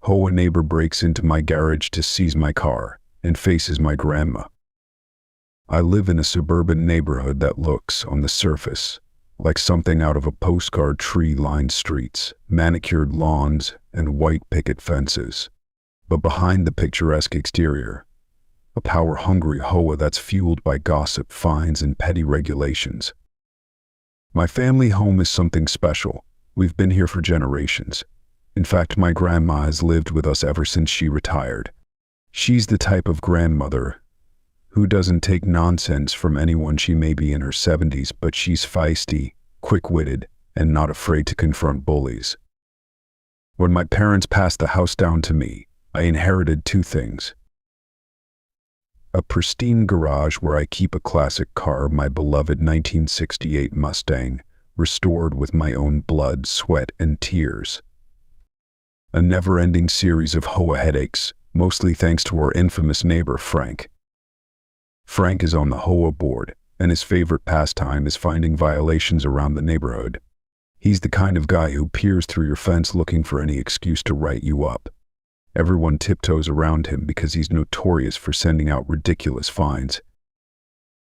HOA neighbor breaks into my garage to seize my car and faces my grandma. I live in a suburban neighborhood that looks, on the surface, like something out of a postcard. Tree-lined streets, manicured lawns, and white picket fences. But behind the picturesque exterior, a power-hungry HOA that's fueled by gossip, fines, and petty regulations. My family home is something special. We've been here for generations. In fact, my grandma has lived with us ever since she retired. She's the type of grandmother who doesn't take nonsense from anyone. She may be in her 70s, but she's feisty, quick-witted, and not afraid to confront bullies. When my parents passed the house down to me, I inherited two things: a pristine garage where I keep a classic car, my beloved 1968 Mustang, restored with my own blood, sweat, and tears. A never-ending series of HOA headaches, mostly thanks to our infamous neighbor, Frank. Frank is on the HOA board, and his favorite pastime is finding violations around the neighborhood. He's the kind of guy who peers through your fence looking for any excuse to write you up. Everyone tiptoes around him because he's notorious for sending out ridiculous fines.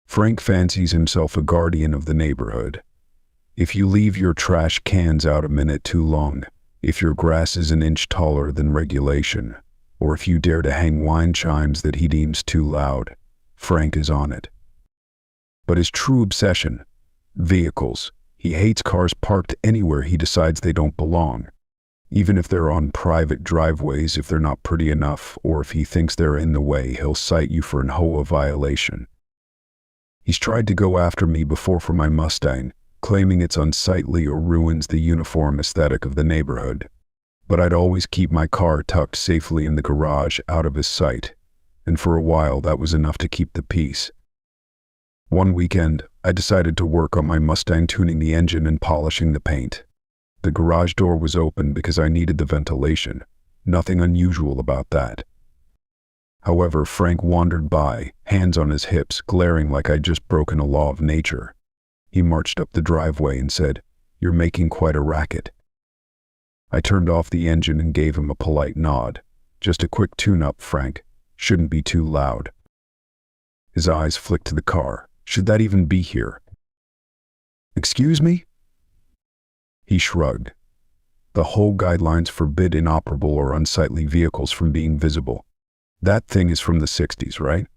Frank fancies himself a guardian of the neighborhood. If you leave your trash cans out a minute too long, if your grass is an inch taller than regulation, or if you dare to hang wine chimes that he deems too loud, Frank is on it. But his true obsession: vehicles. He hates cars parked anywhere he decides they don't belong. Even if they're on private driveways, if they're not pretty enough, or if he thinks they're in the way, he'll cite you for an HOA violation. He's tried to go after me before for my Mustang, claiming it's unsightly or ruins the uniform aesthetic of the neighborhood. But I'd always keep my car tucked safely in the garage, out of his sight, and for a while that was enough to keep the peace. One weekend, I decided to work on my Mustang, tuning the engine and polishing the paint. The garage door was open because I needed the ventilation. Nothing unusual about that. However, Frank wandered by, hands on his hips, glaring like I'd just broken a law of nature. He marched up the driveway and said, "You're making quite a racket." I turned off the engine and gave him a polite nod. "Just a quick tune-up, Frank. Shouldn't be too loud." His eyes flicked to the car. "Should that even be here?" "Excuse me?" He shrugged. "The whole guidelines forbid inoperable or unsightly vehicles from being visible. That thing is from the 60s, right?"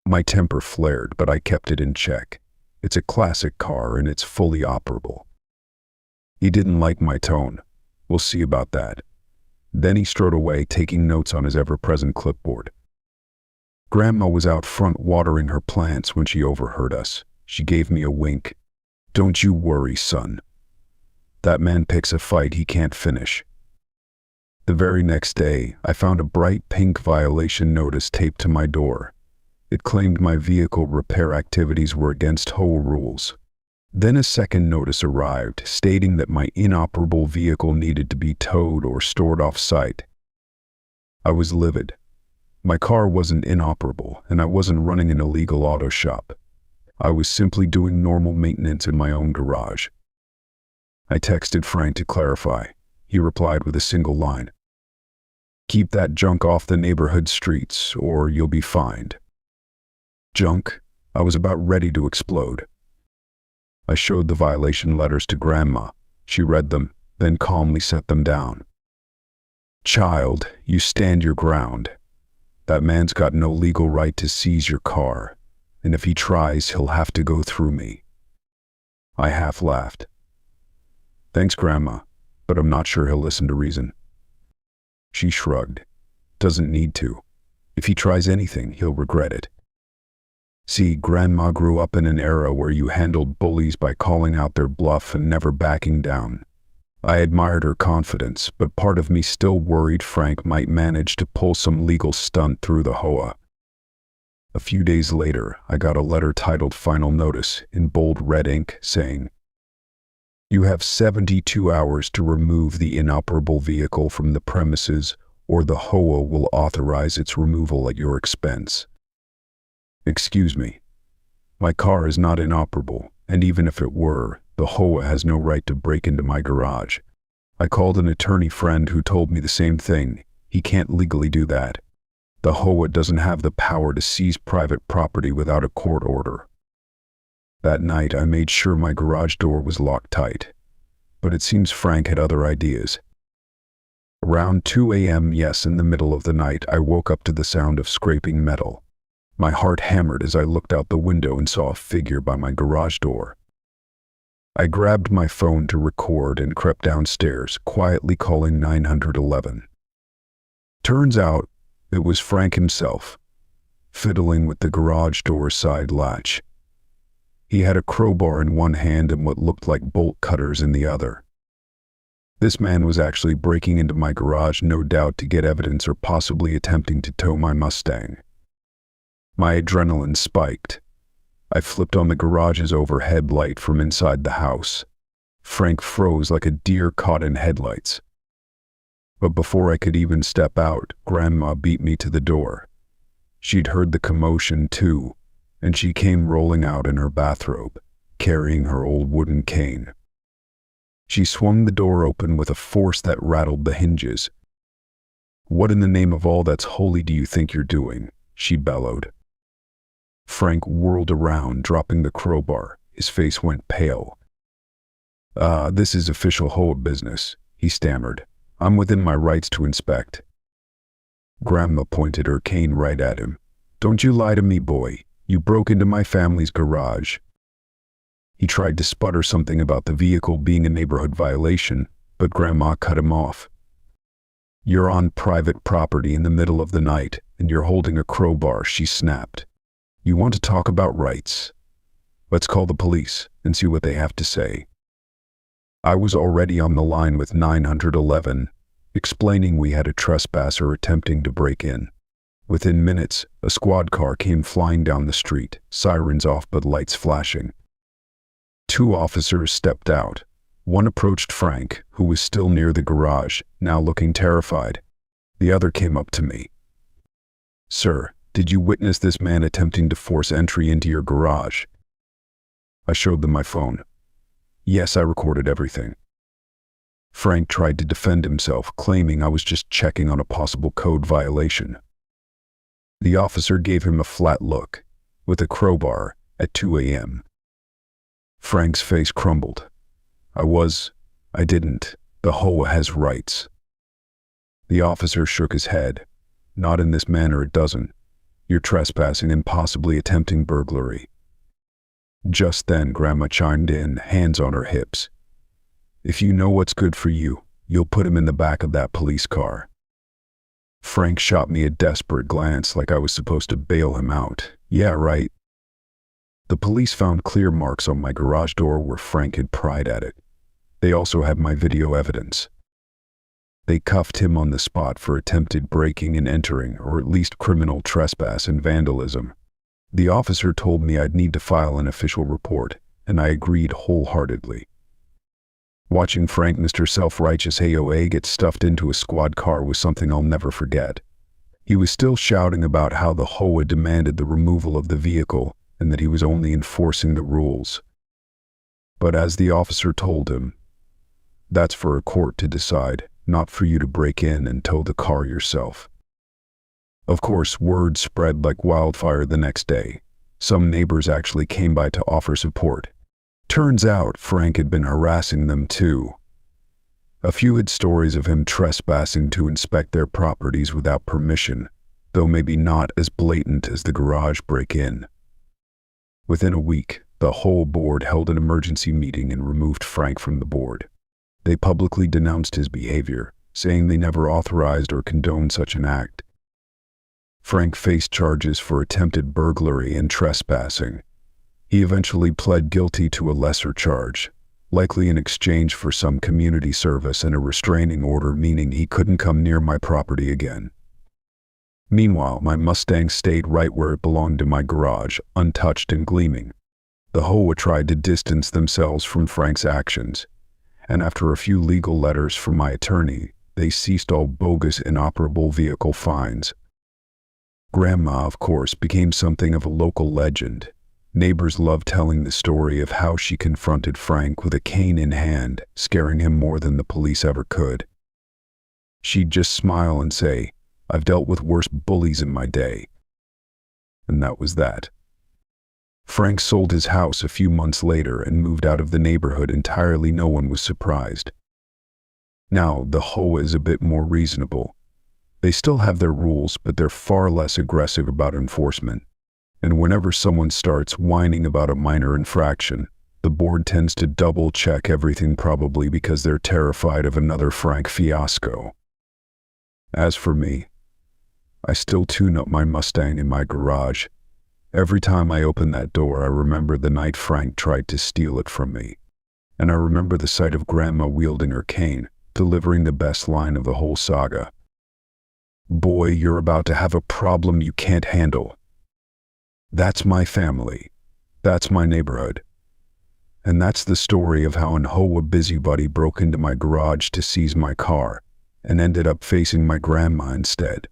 My temper flared, but I kept it in check. It's a classic car and it's fully operable. He didn't like my tone. "We'll see about that." Then he strode away, taking notes on his ever-present clipboard. Grandma was out front watering her plants when she overheard us. She gave me a wink. "Don't you worry, son. That man picks a fight he can't finish." The very next day, I found a bright pink violation notice taped to my door. It claimed my vehicle repair activities were against HOA rules. Then a second notice arrived, stating that my inoperable vehicle needed to be towed or stored off-site. I was livid. My car wasn't inoperable, and I wasn't running an illegal auto shop. I was simply doing normal maintenance in my own garage. I texted Frank to clarify. He replied with a single line: "Keep that junk off the neighborhood streets, or you'll be fined." Junk? I was about ready to explode. I showed the violation letters to Grandma. She read them, then calmly set them down. "Child, you stand your ground. That man's got no legal right to seize your car, and if he tries, he'll have to go through me." I half laughed. "Thanks, Grandma, but I'm not sure he'll listen to reason." She shrugged. "Doesn't need to. If he tries anything, he'll regret it." See, Grandma grew up in an era where you handled bullies by calling out their bluff and never backing down. I admired her confidence, but part of me still worried Frank might manage to pull some legal stunt through the HOA. A few days later, I got a letter titled "Final Notice" in bold red ink saying, "You have 72 hours to remove the inoperable vehicle from the premises, or the HOA will authorize its removal at your expense." Excuse me. My car is not inoperable, and even if it were, the HOA has no right to break into my garage. I called an attorney friend who told me the same thing. He can't legally do that. The HOA doesn't have the power to seize private property without a court order. That night, I made sure my garage door was locked tight. But it seems Frank had other ideas. Around 2 a.m., yes, in the middle of the night, I woke up to the sound of scraping metal. My heart hammered as I looked out the window and saw a figure by my garage door. I grabbed my phone to record and crept downstairs, quietly calling 911. Turns out, it was Frank himself, fiddling with the garage door side latch. He had a crowbar in one hand and what looked like bolt cutters in the other. This man was actually breaking into my garage, no doubt to get evidence or possibly attempting to tow my Mustang. My adrenaline spiked. I flipped on the garage's overhead light from inside the house. Frank froze like a deer caught in headlights. But before I could even step out, Grandma beat me to the door. She'd heard the commotion too, and she came rolling out in her bathrobe, carrying her old wooden cane. She swung the door open with a force that rattled the hinges. "What in the name of all that's holy do you think you're doing?" she bellowed. Frank whirled around, dropping the crowbar. His face went pale. This is official HOA business," he stammered. "I'm within my rights to inspect." Grandma pointed her cane right at him. "Don't you lie to me, boy. You broke into my family's garage." He tried to sputter something about the vehicle being a neighborhood violation, but Grandma cut him off. "You're on private property in the middle of the night, and you're holding a crowbar," she snapped. "You want to talk about rights? Let's call the police and see what they have to say." I was already on the line with 911, explaining we had a trespasser attempting to break in. Within minutes, a squad car came flying down the street, sirens off but lights flashing. 2 officers stepped out. One approached Frank, who was still near the garage, now looking terrified. The other came up to me. "Sir, did you witness this man attempting to force entry into your garage?" I showed them my phone. "Yes, I recorded everything." Frank tried to defend himself, claiming I was just checking on a possible code violation. The officer gave him a flat look, with a crowbar, at 2 a.m. Frank's face crumbled. I didn't. The HOA has rights." The officer shook his head. "Not in this manner, it doesn't. You're trespassing and possibly attempting burglary." Just then, Grandma chimed in, hands on her hips. "If you know what's good for you, you'll put him in the back of that police car." Frank shot me a desperate glance like I was supposed to bail him out. Yeah, right. The police found clear marks on my garage door where Frank had pried at it. They also had my video evidence. They cuffed him on the spot for attempted breaking and entering, or at least criminal trespass and vandalism. The officer told me I'd need to file an official report, and I agreed wholeheartedly. Watching Frank, Mr. Self-Righteous HOA, get stuffed into a squad car was something I'll never forget. He was still shouting about how the HOA demanded the removal of the vehicle and that he was only enforcing the rules. But as the officer told him, that's for a court to decide, not for you to break in and tow the car yourself. Of course, word spread like wildfire the next day. Some neighbors actually came by to offer support. Turns out Frank had been harassing them too. A few had stories of him trespassing to inspect their properties without permission, though maybe not as blatant as the garage break-in. Within a week, the whole board held an emergency meeting and removed Frank from the board. They publicly denounced his behavior, saying they never authorized or condoned such an act. Frank faced charges for attempted burglary and trespassing. He eventually pled guilty to a lesser charge, likely in exchange for some community service and a restraining order, meaning he couldn't come near my property again. Meanwhile, my Mustang stayed right where it belonged in my garage, untouched and gleaming. The HOA tried to distance themselves from Frank's actions, and after a few legal letters from my attorney, they ceased all bogus inoperable vehicle fines. Grandma, of course, became something of a local legend. Neighbors love telling the story of how she confronted Frank with a cane in hand, scaring him more than the police ever could. She'd just smile and say, "I've dealt with worse bullies in my day." And that was that. Frank sold his house a few months later and moved out of the neighborhood entirely. No one was surprised. Now, the HOA is a bit more reasonable. They still have their rules, but they're far less aggressive about enforcement. And whenever someone starts whining about a minor infraction, the board tends to double-check everything, probably because they're terrified of another Frank fiasco. As for me, I still tune up my Mustang in my garage. Every time I open that door, I remember the night Frank tried to steal it from me. And I remember the sight of Grandma wielding her cane, delivering the best line of the whole saga. "Boy, you're about to have a problem you can't handle." That's my family. That's my neighborhood. And that's the story of how an HOA busybody broke into my garage to seize my car and ended up facing my grandma instead.